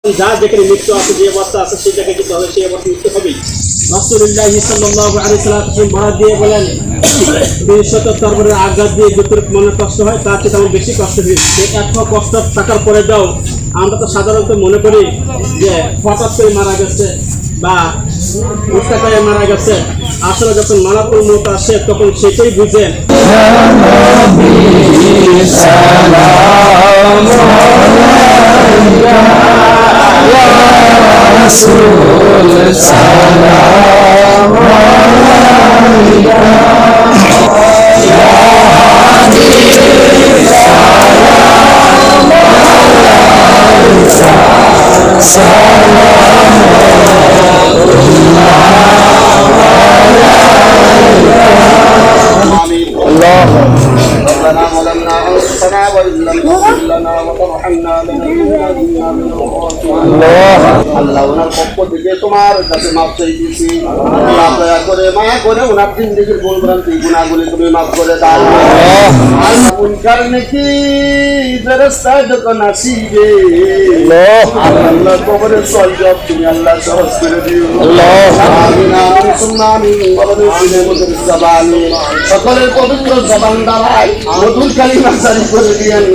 যার যেখানে মৃত্যু আছে, যে অবস্থা আছে সেই জায়গায় যেতে হবে, সেই অবস্থা মৃত্যু হবেই। রাসূলুল্লাহ সাল্লাল্লাহু আলাইহি ওয়াসাল্লাম মহাদ দিয়ে বলেন, ২০ তরবারির আঘাত দিয়ে যতটুকু মনে কষ্ট হয় তার থেকে তেমন বেশি কষ্ট হয়েছে। এত কষ্ট থাকার পরে যাও, আমরা তো সাধারণত মনে করি যে হঠাৎ করে মারা গেছে বা বুঝতে করে মারা গেছে। আসলে যখন মারাত্মক মত আসে তখন সেটাই বুঝেন। ربنا ظلمنا أنفسنا وإن لم تغفر لنا وترحمنا لنكونن من الخاسرين। আল্লাহ ওনার পক্ষ থেকে তোমার কাছে মাফ চাইতেছি। আল্লাহ দয়া করে মায়া করে ওনার জিন্দেগির ভুল ভ্রান্তি গুনাহগুলি তুমি মাফ করে দাও। আল্লাহ মুনকার নেকি ফেরেশতা যখন আসিবে, আল্লাহ কবরের সওয়াব তুমি আল্লাহ সহজ করে দিও। আমিন আমিন সুম্মা আমিন। কবরের সিনেমতের জবানে সকলের পবিত্র জবান দ্বারাই মধুর কালিমা জারি করে দিয়েন।